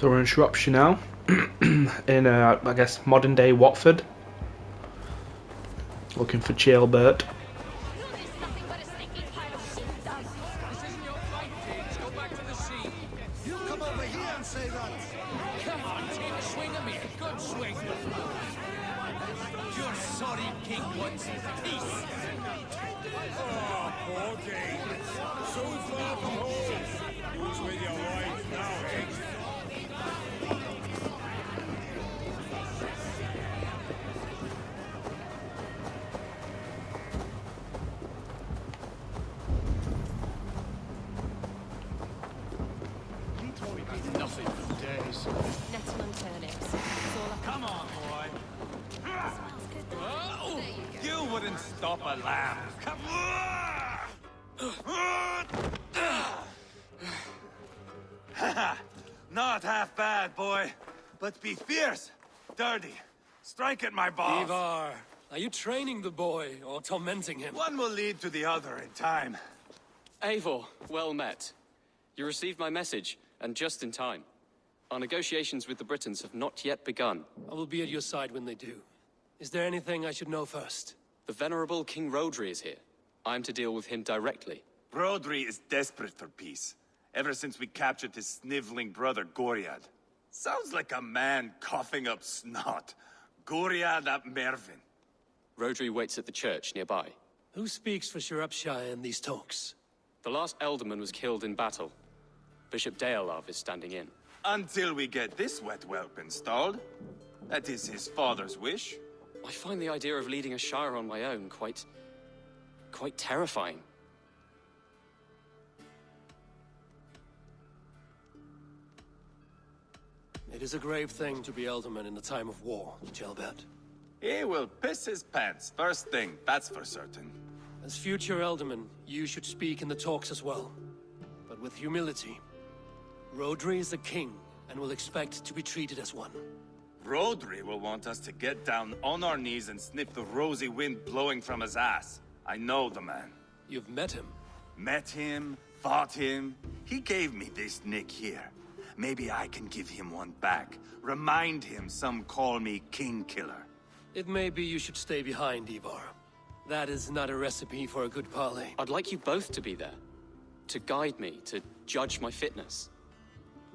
So we're in Shropshire now, in I guess modern day Watford, looking for Chailbert. Come on, boy. You wouldn't stop a lamb. Come on. Not half bad, boy. But be fierce, dirty. Strike at my balls. Ivar, are you training the boy or tormenting him? One will lead to the other in time. Eivor, well met. You received my message, and just in time. Our negotiations with the Britons have not yet begun. I will be at your side when they do. Is there anything I should know first? The venerable King Rodri is here. I am to deal with him directly. Brodri is desperate for peace, ever since we captured his sniveling brother Goriad. Sounds like a man coughing up snot. Goriad ap Mervin. Rodri waits at the church nearby. Who speaks for Shropshire in these talks? The last Elderman was killed in battle. Bishop Deolav is standing in. Until we get this wet whelp installed. That is his father's wish. I find the idea of leading a shire on my own quite terrifying. It is a grave thing to be Elderman in a time of war, Chailbert. He will piss his pants, first thing, that's for certain. As future Elderman, you should speak in the talks as well. But with humility. Rodri is a king, and will expect to be treated as one. Rodri will want us to get down on our knees and sniff the rosy wind blowing from his ass. I know the man. You've met him. Met him, fought him. He gave me this nick here. Maybe I can give him one back. Remind him some call me King Killer. It may be you should stay behind, Ivar. That is not a recipe for a good parley. I'd like you both to be there. To guide me, to judge my fitness.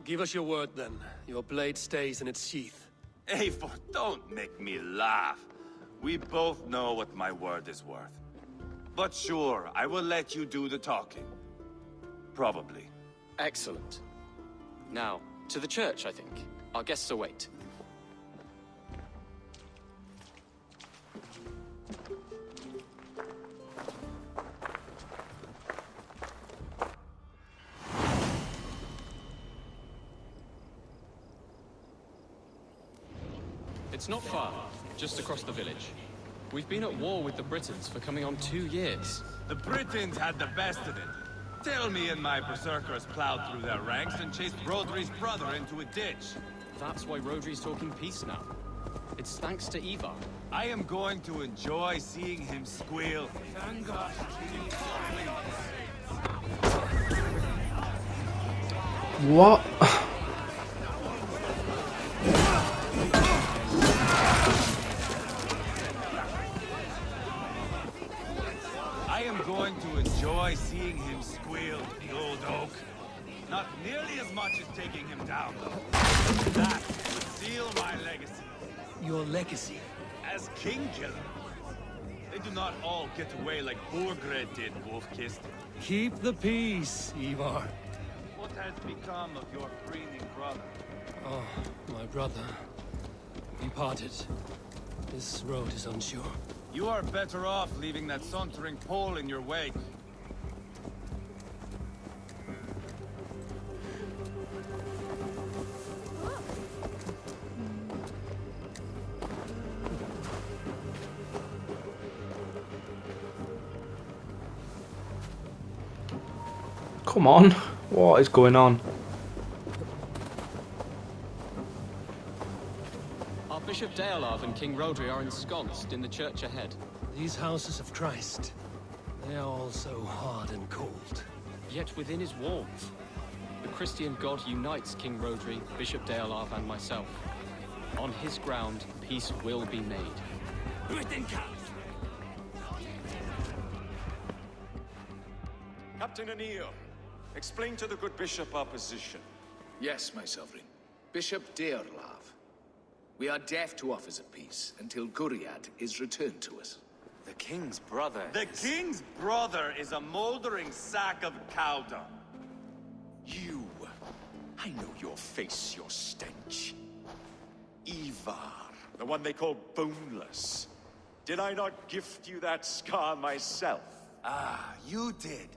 Give us your word, then. Your blade stays in its sheath. Eivor, don't make me laugh. We both know what my word is worth. But sure, I will let you do the talking. Probably. Excellent. Now, to the church, I think. Our guests await. It's not far, just across the village. We've been at war with the Britons for coming on 2 years. The Britons had the best of it. Tell me and my berserkers plowed through their ranks and chased Rodri's brother into a ditch. That's why Rodri's talking peace now. It's thanks to Ivar. I am going to enjoy seeing him squeal. What? I am going to enjoy seeing him squeal, the old oak. Not nearly as much as taking him down, though. That would seal my legacy. Your legacy? As King Killer. They do not all get away like Borgred did, Wolf-Kissed. Keep the peace, Ivar. What has become of your screaming brother? Oh, my brother. We parted. This road is unsure. You are better off leaving that sauntering pole in your wake. Come on, what is going on? Our Bishop Deolav and King Rodri are ensconced in the church ahead. These houses of Christ, they are all so hard and cold. Yet within is warmth. The Christian God unites King Rodri, Bishop Deolarv, and myself. On his ground, peace will be made. Britain comes! Captain Anil, explain to the good bishop our position. Yes, my sovereign. Bishop Deorlav. We are deaf to offers of peace until Guriad is returned to us. The king's brother The king's brother is a moldering sack of cow dung. You! I know your face, your stench. Ivar, the one they call boneless. Did I not gift you that scar myself? Ah, you did.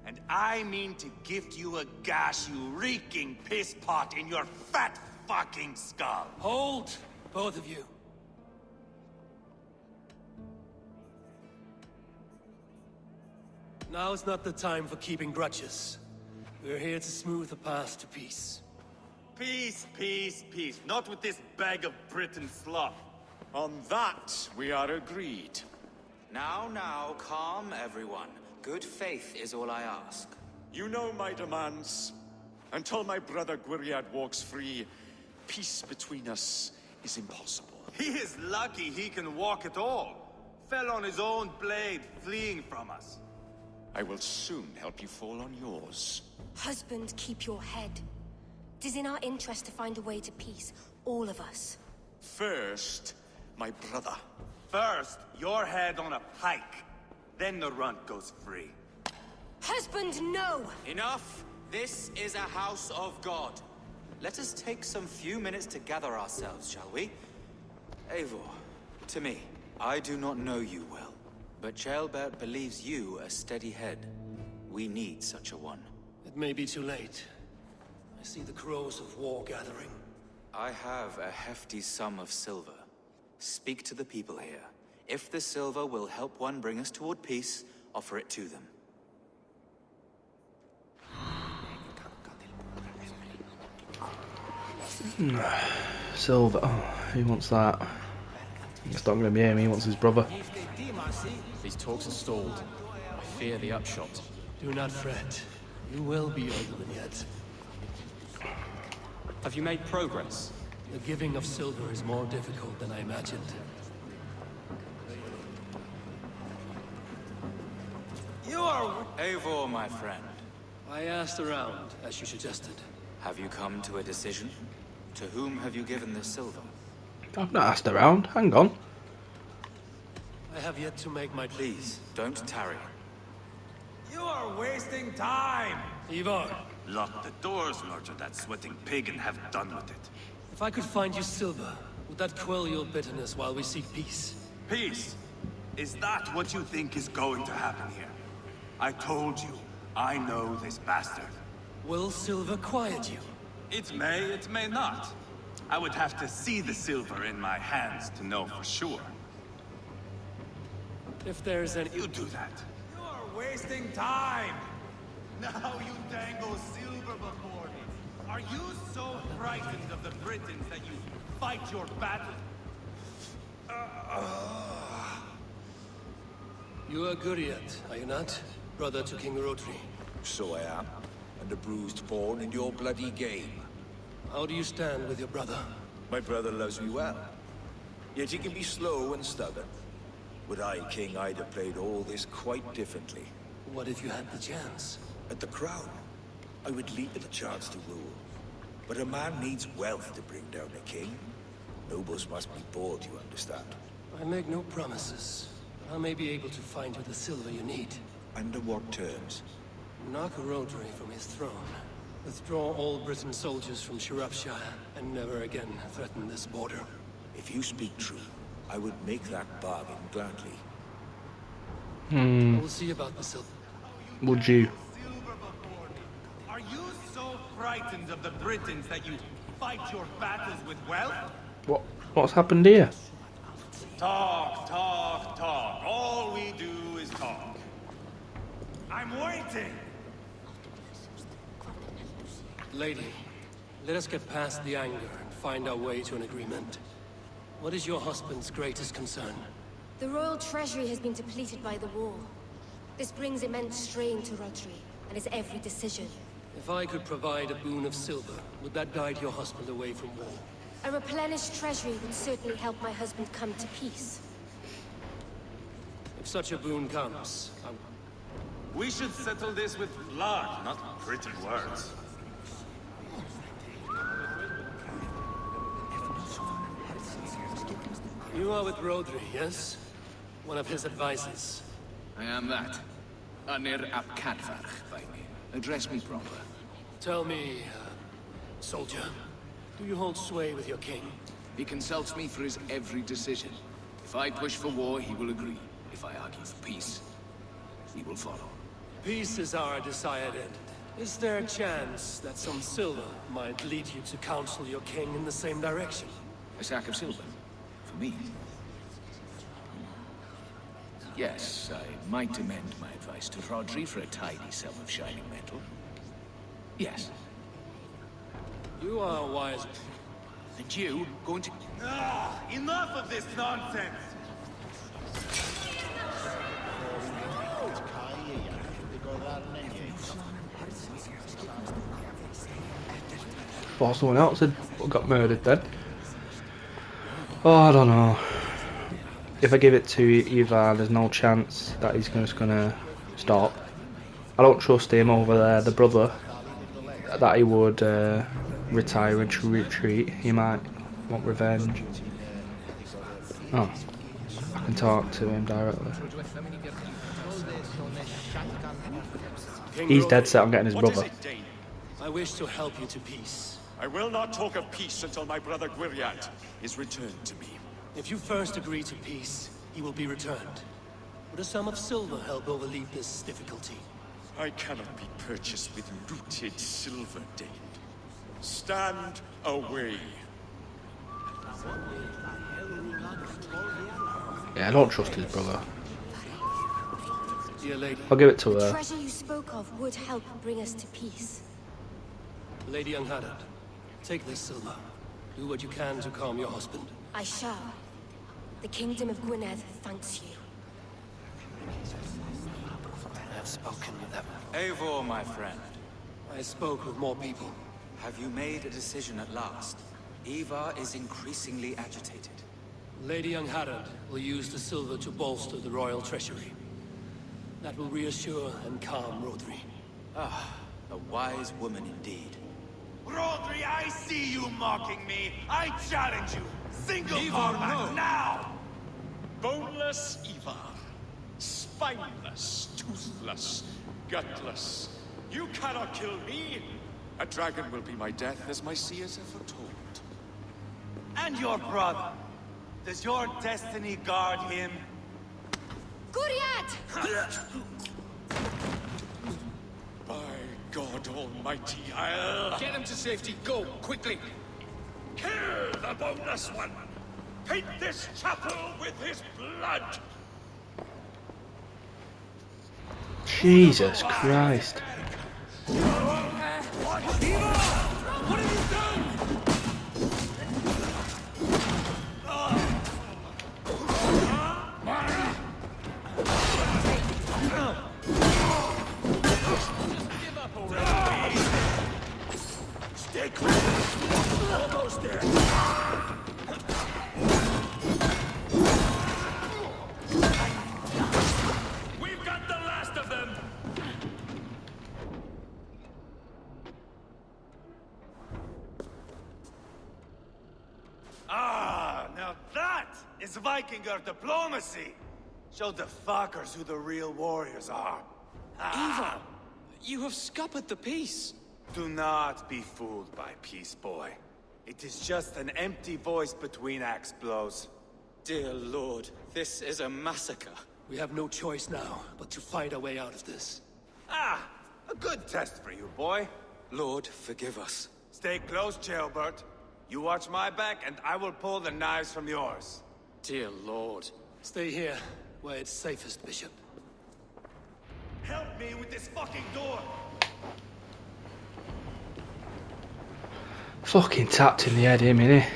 And I mean to gift you a gash, you reeking piss pot in your fat fucking skull. Hold, both of you. Now is not the time for keeping grudges. We're here to smooth the path to peace. Peace, peace, peace. Not with this bag of Britain fluff. On that, we are agreed. Now, calm everyone. Good faith is all I ask. You know my demands. Until my brother Gwiriad walks free, peace between us is impossible. He is lucky he can walk at all. Fell on his own blade, fleeing from us. I will soon help you fall on yours. Husband, keep your head. It is in our interest to find a way to peace, all of us. First, my brother. First, your head on a pike. Then the runt goes free. Husband, no! Enough! This is a house of God. Let us take some few minutes to gather ourselves, shall we? Eivor, to me, I do not know you well, but Ceolbert believes you a steady head. We need such a one. It may be too late. I see the crows of war gathering. I have a hefty sum of silver. Speak to the people here. If the silver will help one bring us toward peace, offer it to them. Silver. Oh, who wants that? It's not going to be him. He wants his brother. These talks are stalled. I fear the upshot. Do not fret. You will be Alderman yet. Have you made progress? The giving of silver is more difficult than I imagined. You are... Eivor, my friend, I asked around, as you suggested. have you come to a decision? To whom have you given this silver? I've not asked around. Hang on. I have yet to make my... Please, don't tarry. You are wasting time! Ivar, Lock the doors, Lord, to that sweating pig and have done with it. if I could find you silver, would that quell your bitterness while we seek peace? Peace? Is that what you think is going to happen here? I told you, I know this bastard. Will silver quiet you? It may not. I would have to see the silver in my hands to know for sure. If there's any... You do that. You are wasting time! Now you dangle silver before me. Are you so frightened of the Britons that you fight your battle? You are Guriad, are you not? Brother to King Rodri. So I am, and a bruised pawn in your bloody game. How do you stand with your brother? My brother loves me well, yet he can be slow and stubborn. Were I king, I'd have played all this quite differently. What if you had the chance? At the crown, I would leap at the chance to rule. But a man needs wealth to bring down a king. Nobles must be bought, you understand. I make no promises. I may be able to find you the silver you need. Under what terms? Knock Rodri from his throne. Withdraw all Britain soldiers from Shropshire, and never again threaten this border. If you speak true, I would make that bargain gladly. We'll see about the silver. Would you? Silver before me. Are you so frightened of the Britons that you fight your battles with wealth? What's happened here? Talk, talk, talk. All we do is talk. I'm waiting! Lady, let us get past the anger and find our way to an agreement. What is your husband's greatest concern? The royal treasury has been depleted by the war. This brings immense strain to Rodri and his every decision. If I could provide a boon of silver, would that guide your husband away from war? A replenished treasury would certainly help my husband come to peace. If such a boon comes, We should settle this with blood, not pretty words. You are with Rodri, yes? One of his advisors. I am that. Anir ap Cadfarch by name. Address me proper. Tell me, soldier, do you hold sway with your king? He consults me for his every decision. If I push for war, he will agree. If I argue for peace, he will follow. Peace is our desired end. Is there a chance that some silver might lead you to counsel your king in the same direction? A sack of silver? For me? Yes, I might amend my advice to Rodri for a tidy sum of shining metal. Yes. You are wise. And you, going to... Enough of this nonsense! Thought someone else had got murdered then. Oh, I don't know. If I give it to Ivar, there's no chance that he's just gonna stop. I don't trust him over there, the brother, that he would retire and retreat. He might want revenge. Oh, I can talk to him directly. He's dead set on getting his What is brother. it, Dane? I wish to help you to peace. I will not talk of peace until my brother Gwiriat is returned to me. If you first agree to peace, he will be returned. Would a sum of silver help overleap this difficulty? I cannot be purchased with looted silver, Dane. Stand away. Yeah, I don't trust his brother. Dear lady, I'll give it to The her. treasure you spoke of would help bring us to peace. Lady Youngharad, take this silver. Do what you can to calm your husband. I shall. The Kingdom of Gwynedd thanks you. I have spoken with them. Eivor, my friend, I spoke with more people. have you made a decision at last? Ivar is increasingly agitated. Lady Youngharad will use the silver to bolster the royal treasury. That will reassure and calm Rodri. Ah, a wise woman indeed. Rodri, I see you mocking me! I challenge you! Single Ivar, combat no. now! Boneless Ivar. Spineless, toothless, gutless. You cannot kill me! A dragon will be my death, as my seers have foretold. And your brother? Does your destiny guard him? Gwynedd! By God Almighty, I'll Get him to safety, go, quickly! kill the boneless one! Paint this chapel with his blood! Jesus Christ. Stay close. Almost there. We've got the last of them! Ah, now that is Vikinger diplomacy! Show the fuckers who the real warriors are. Ivar, you have scuppered the peace. Do not be fooled by peace, boy. It is just an empty voice between axe blows. Dear Lord, this is a massacre. We have no choice now, but to find our way out of this. Ah, a good test for you, boy. Lord, forgive us. Stay close, Jailbert. You watch my back, and I will pull the knives from yours. Dear Lord. Stay here, where it's safest, Bishop. Help me with this fucking door! Fucking tapped in the head him, innit?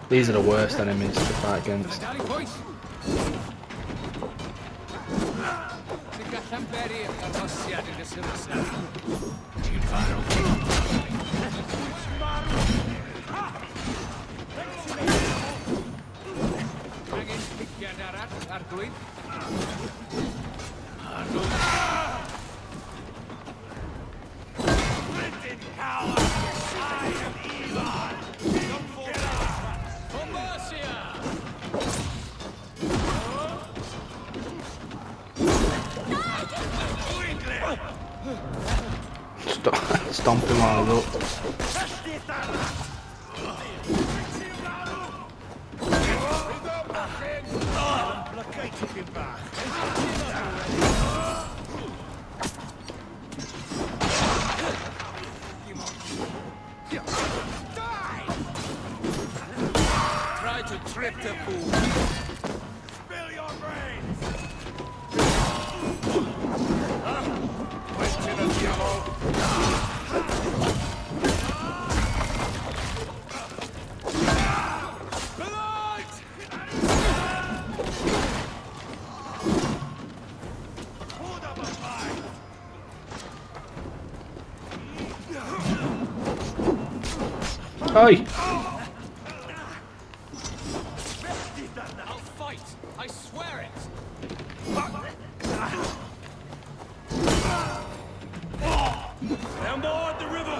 These are the worst enemies to fight against. Stomp him while he's up. Try to trip the fool. Spill your brains. Question of yellow. Oi! I'll fight. I swear it. On board the river.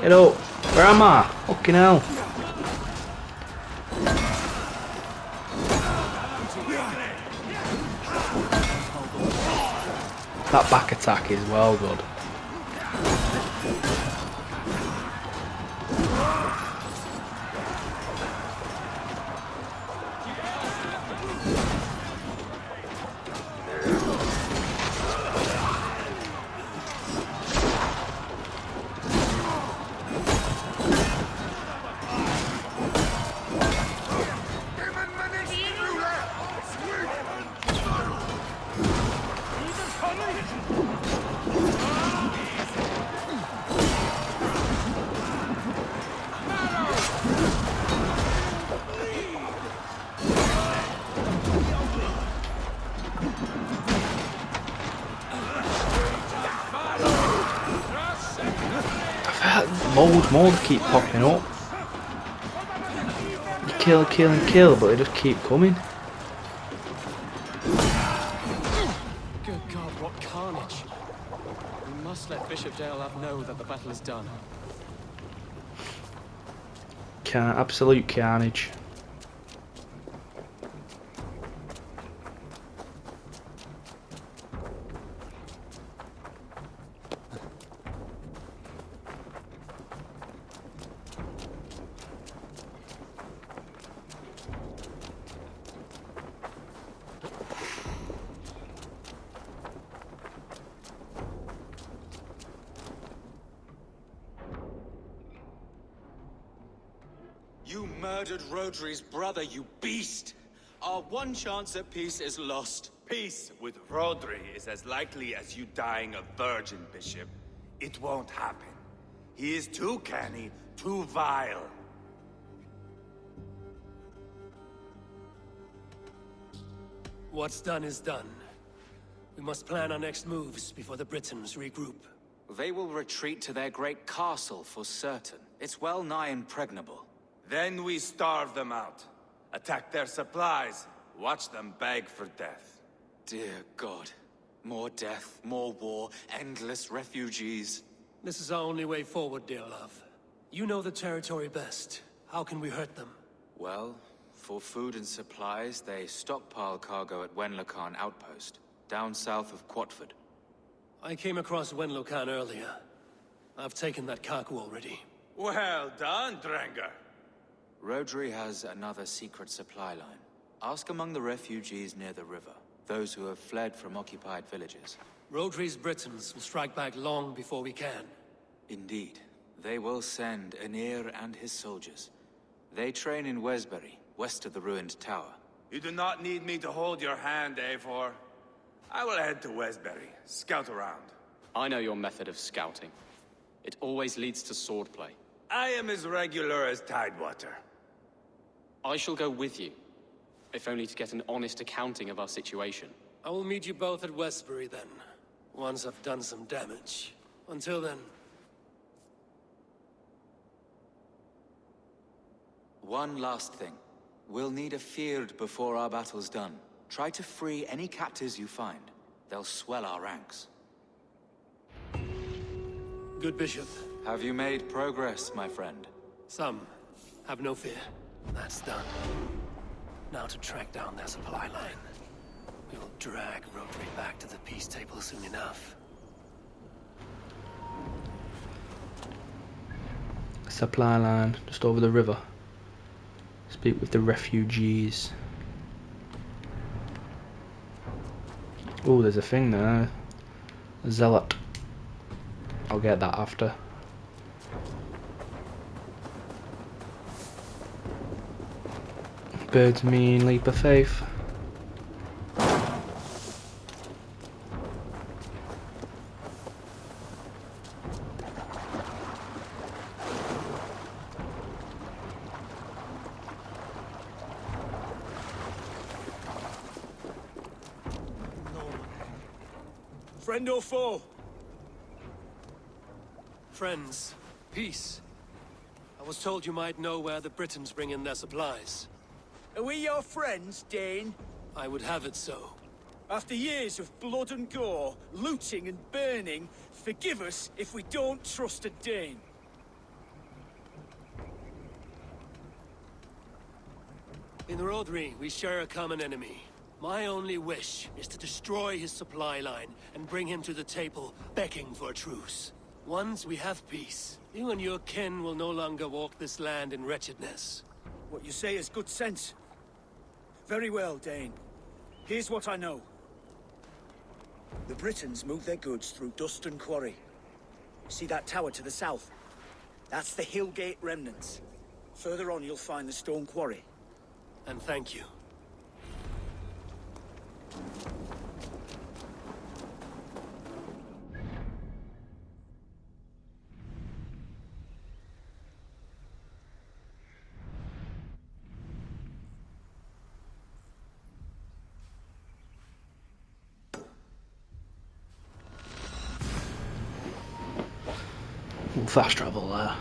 Hello, where am I? Fucking hell. That back attack is well good. Loads more keep popping up. You kill, kill and kill, but they just keep coming. Good God, what carnage. We must let Bishop Dale know that the battle is done. Absolute carnage. You murdered Rodri's brother, you beast! Our one chance at peace is lost. Peace with Rodri is as likely as you dying a virgin, Bishop. It won't happen. He is too canny, too vile. What's done is done. We must plan our next moves before the Britons regroup. They will retreat to their great castle for certain. It's well nigh impregnable. Then we starve them out, attack their supplies, Watch them beg for death. Dear God. More death, more war, endless refugees. This is our only way forward, dear love. You know the territory best. How can we hurt them? Well, for food and supplies, they stockpile cargo at Wenlocan Outpost, down south of Quatford. I came across Wenlocan earlier. I've taken that cargo already. Well done, Drengar. Rodri has another secret supply line. Ask among the refugees near the river, those who have fled from occupied villages. Rodri's Britons will strike back long before we can. Indeed. They will send Aenir and his soldiers. They train in Wesbury, west of the ruined tower. You do not need me to hold your hand, Eivor. I will head to Wesbury, scout around. I know your method of scouting. It always leads to swordplay. I am as regular as Tidewater. I shall go with you, if only to get an honest accounting of our situation. I will meet you both at Westbury then, once I've done some damage. Until then... One last thing. We'll need a field before our battle's done. Try to free any captives you find. They'll swell our ranks. Good Bishop. Have you made progress, my friend? Some. Have no fear. That's done. Now to track down their supply line. We will drag Rodri back to the peace table soon enough. Supply line, just over the river. Speak with the refugees. Oh, there's a thing there. A zealot. I'll get that after. Birds mean leap of faith. Friend or foe? Friends, peace. I was told you might know where the Britons bring in their supplies. Are we your friends, Dane? I would have it so. After years of blood and gore, looting and burning, forgive us if we don't trust a Dane. In Rodri, we share a common enemy. My only wish is to destroy his supply line and bring him to the table, begging for a truce. Once we have peace, you and your kin will no longer walk this land in wretchedness. What you say is good sense. Very well, Dane. Here's what I know. The Britons move their goods through Dustin Quarry. See that tower to the south? That's the Hillgate remnants. Further on you'll find the stone quarry. And thank you. Fast travel there.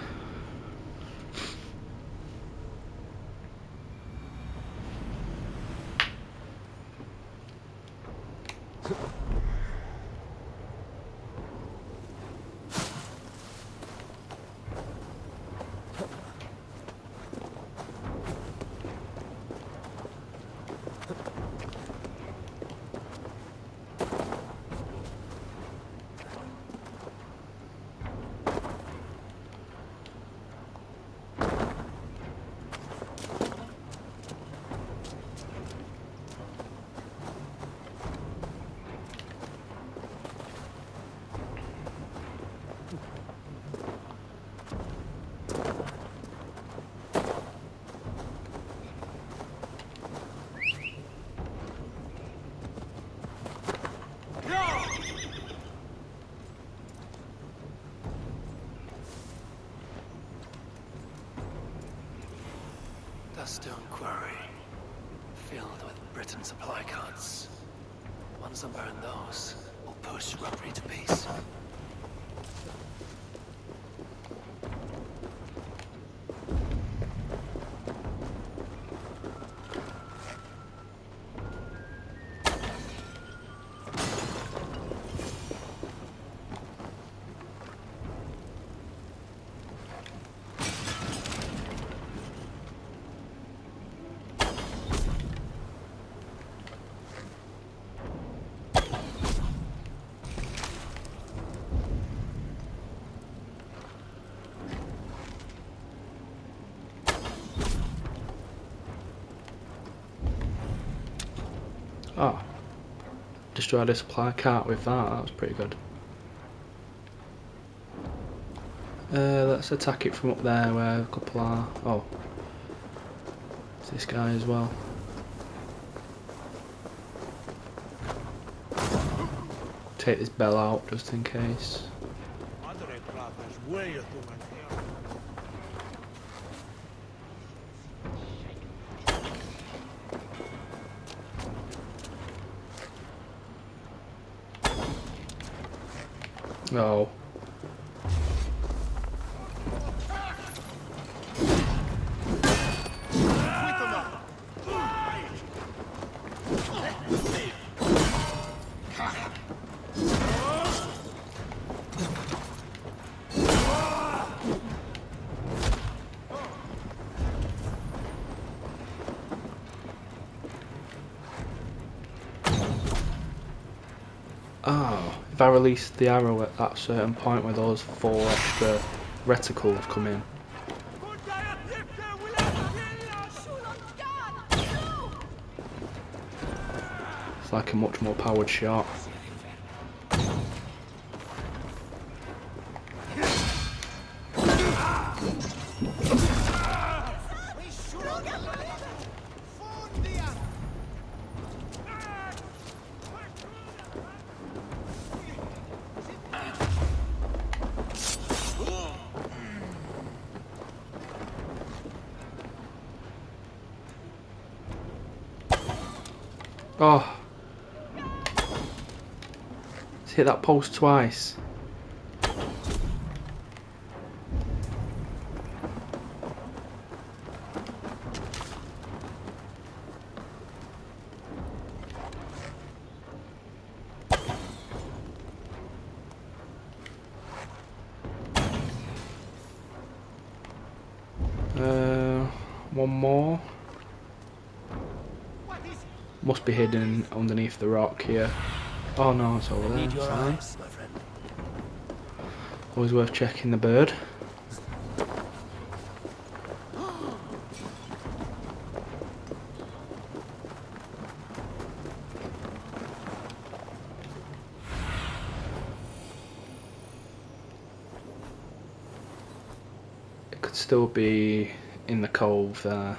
A stone quarry, filled with Britain supply carts. Once I burn those, we'll push Rodri to peace. Oh, destroyed a supply cart with that. That was pretty good. Let's attack it from up there where a couple are. Oh, it's this guy as well. Take this bell out just in case. Oh. Oh, if I release the arrow at that certain point where those 4 extra reticles come in. It's like a much more powered shot. Oh, let's hit that post twice. One more. Must be hidden underneath the rock here. Oh no, it's over there. Need your Fine. eyes, my friend. Always worth checking the bird. It could still be in the cove there.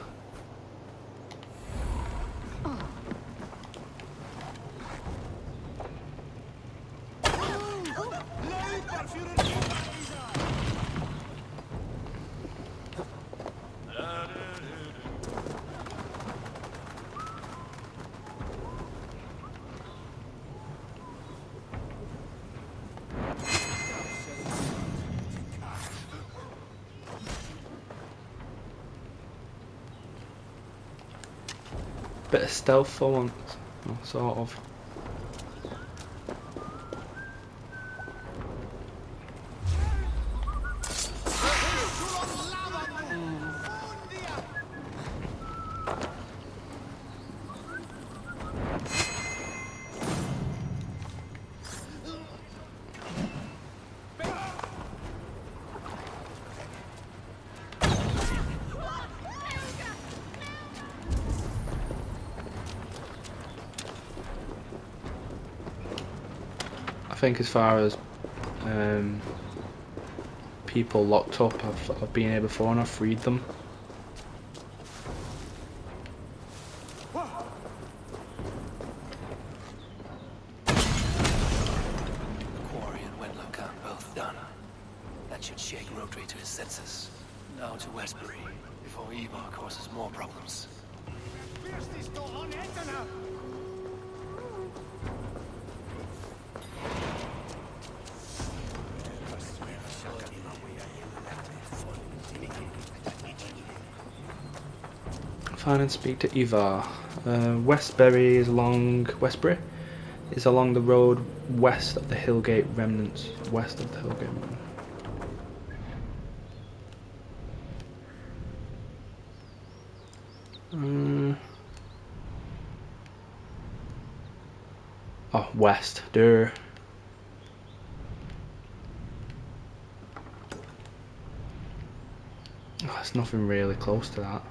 Bit of stealth for once, well, sort of. I think as far as people locked up, I've been here before and I've freed them. Quarry and Wenlock are both done. That should shake Rotary to his senses. Now to Westbury, before Ivar causes more problems. Find and speak to Ivar. Westbury is along Westbury is along the road west of the Hillgate remnants. West of the Hillgate remnants. Oh, west. There. Oh, there's nothing really close to that.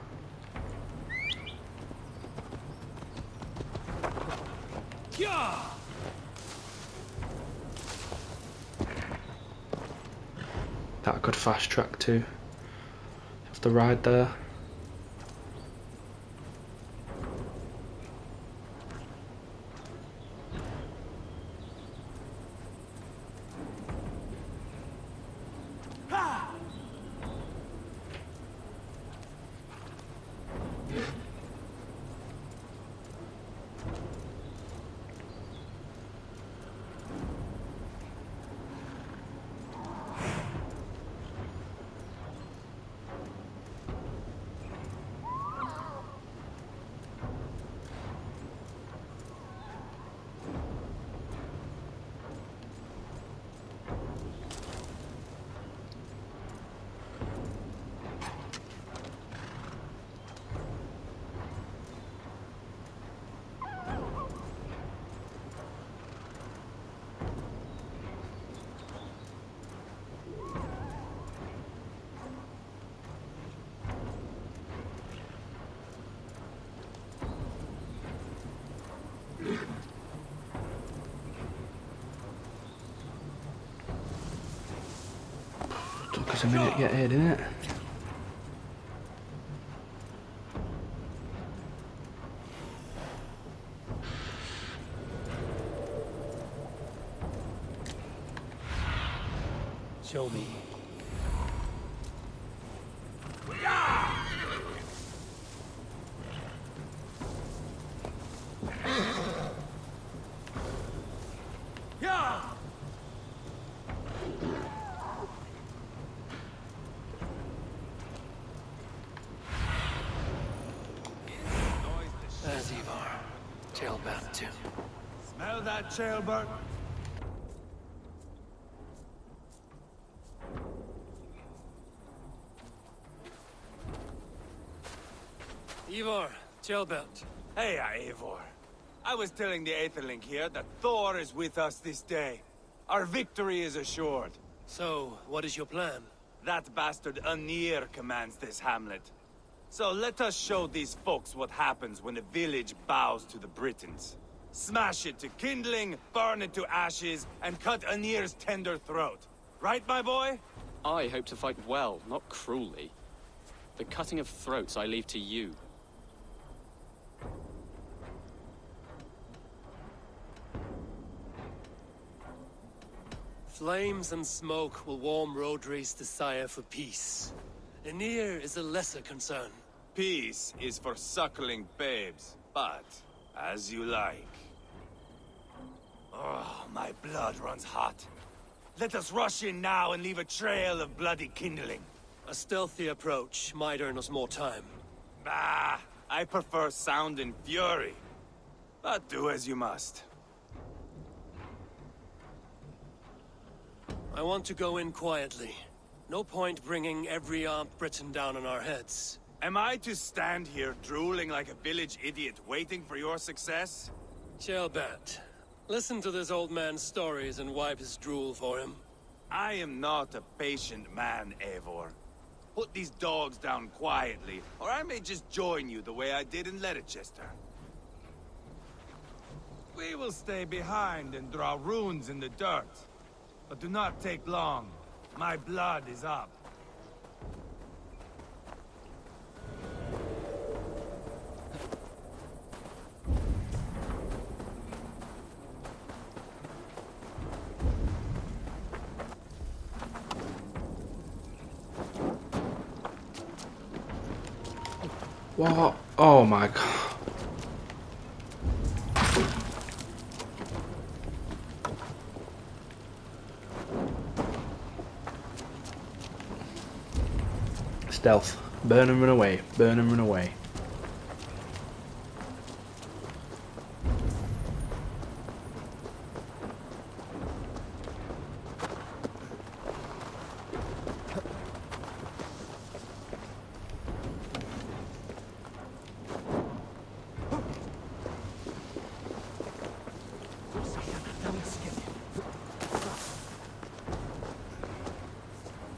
That I could fast track to. Have to ride there. Took us a minute to get here, didn't it? Show me. There's Ivar. Tailbound too. Smell that, Chaelbert? Ivar, Tailbound. Hey, Eivor. I was telling the Aetherling here that Thor is with us this day. Our victory is assured. So, what is your plan? That bastard Anir commands this hamlet. So let us show these folks what happens when a village bows to the Britons. Smash it to kindling, burn it to ashes, and cut Anir's tender throat. Right, my boy? I hope to fight well, not cruelly. The cutting of throats I leave to you. Flames and smoke will warm Rodri's desire for peace. Anir is a lesser concern. Peace is for suckling babes, but as you like. Oh, my blood runs hot. Let us rush in now and leave a trail of bloody kindling. A stealthy approach might earn us more time. Bah, I prefer sound and fury. But do as you must. I want to go in quietly. No point bringing every armed Briton down on our heads. Am I to stand here drooling like a village idiot waiting for your success? Chaelbert, listen to this old man's stories and wipe his drool for him. I am not a patient man, Eivor. Put these dogs down quietly, or I may just join you the way I did in Leicester. We will stay behind and draw runes in the dirt. But do not take long. My blood is up. What? Oh my god. Stealth. Burn and run away. Burn and run away.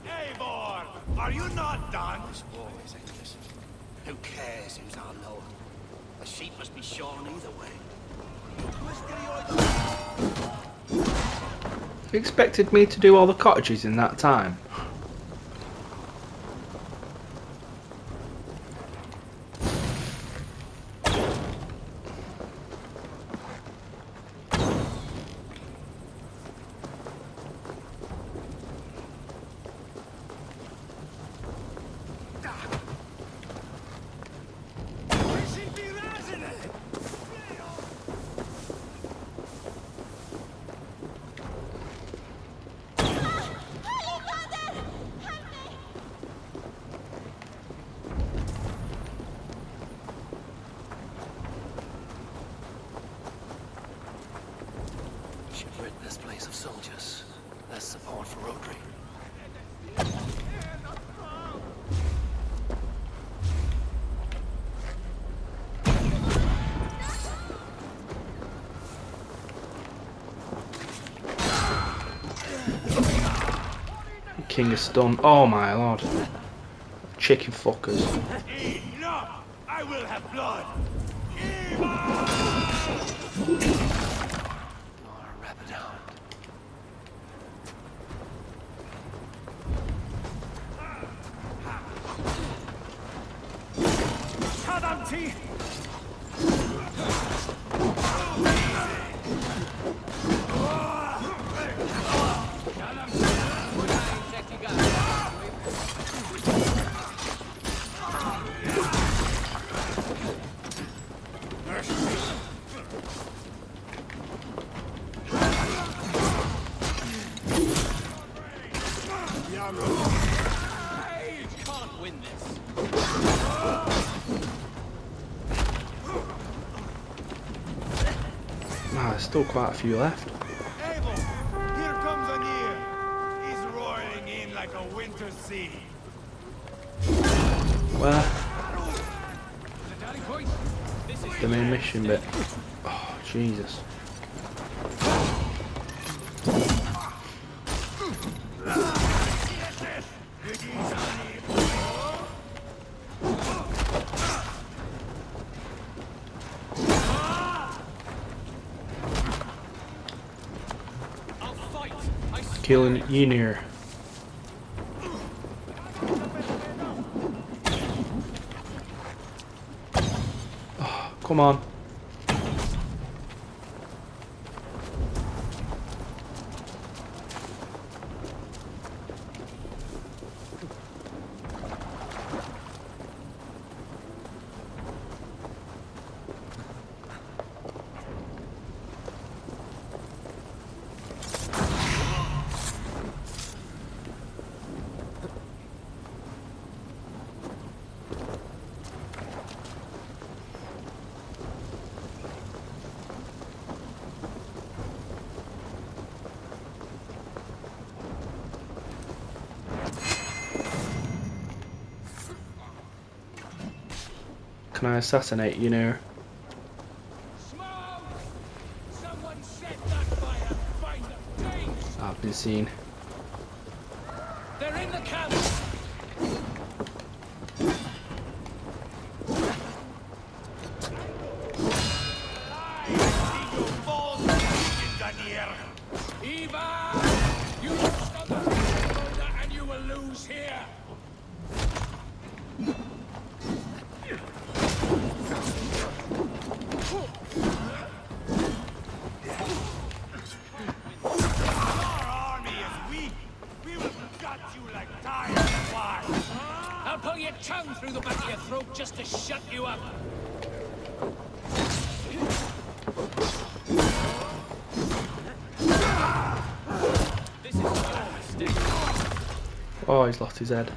Eivor! Are you not done? War is endless. Who cares who's our lord? A sheep must be shorn either way. Twisted your You expected me to do all the cottages in that time? Should rid this place of soldiers. Less support for Rotary. King of Stun. Oh my lord. Chicken fuckers. Enough! I will have blood! You're a rabid hound. Cut them teeth! Can't win this. Ah, there's still quite a few left. Abel, here comes Anir. He's roaring in like a winter sea. Where? The main mission bit. Oh, Jesus. I'll fight. I swear. Killing Ynir. Oh, come on. Can I assassinate Ynir? Someone set that fire! Find them! James! I've been seen. They're in the camp! Eva! You lost on the field, and you will lose here! Our army is weak. We will gut you like tired flies. I'll pull your tongue through the back of your throat just to shut you up! This is your mistake. Oh, he's lost his head.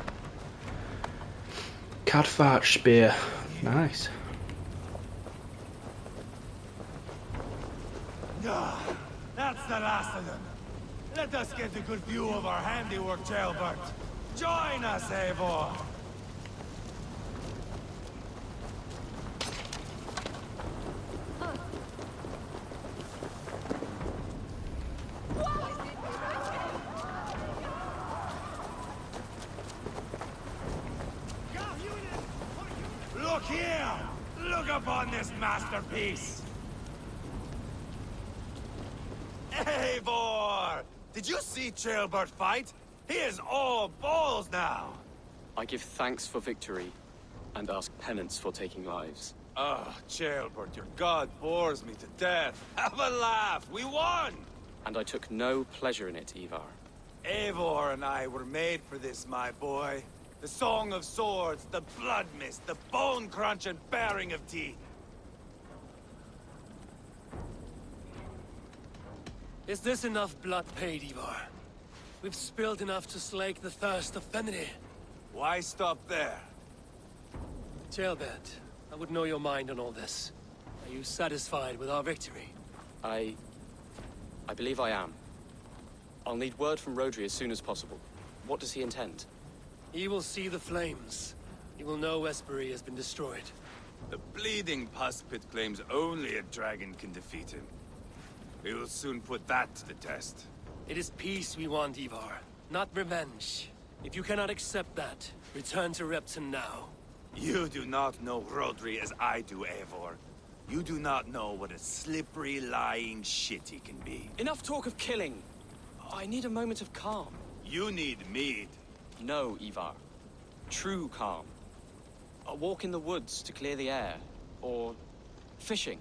Cadfart spear. Nice. Ah, that's the last of them. Let us get a good view of our handiwork, Jailbert. Join us, Eivor. Look here! Look upon this masterpiece! Eivor! Did you see Trailbird fight? He is all balls now! I give thanks for victory, and ask penance for taking lives. Ah, Trailbird, your god bores me to death. Have a laugh, we won! And I took no pleasure in it, Ivar. Eivor and I were made for this, my boy. The song of swords, the blood mist, the bone crunch and baring of teeth. Is this enough blood paid, Ivar? We've spilled enough to slake the thirst of Fenrir. Why stop there? Tailbert, I would know your mind on all this. Are you satisfied with our victory? I believe I am. I'll need word from Rodri as soon as possible. What does he intend? He will see the flames. He will know Espery has been destroyed. The bleeding pus pit claims only a dragon can defeat him. We will soon put that to the test. It is peace we want, Ivar, not revenge. If you cannot accept that, return to Repton now. You do not know Rodri as I do, Eivor. You do not know what a slippery, lying shit he can be. Enough talk of killing! I need a moment of calm. You need mead. No, Ivar. True calm. A walk in the woods to clear the air. Or fishing.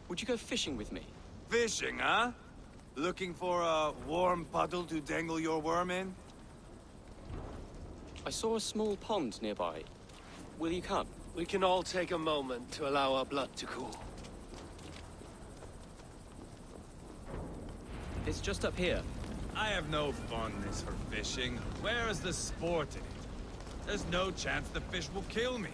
Would you go fishing with me? Fishing, huh? Looking for a warm puddle to dangle your worm in? I saw a small pond nearby. Will you come? We can all take a moment to allow our blood to cool. It's just up here. I have no fondness for fishing. Where is the sport in it? There's no chance the fish will kill me.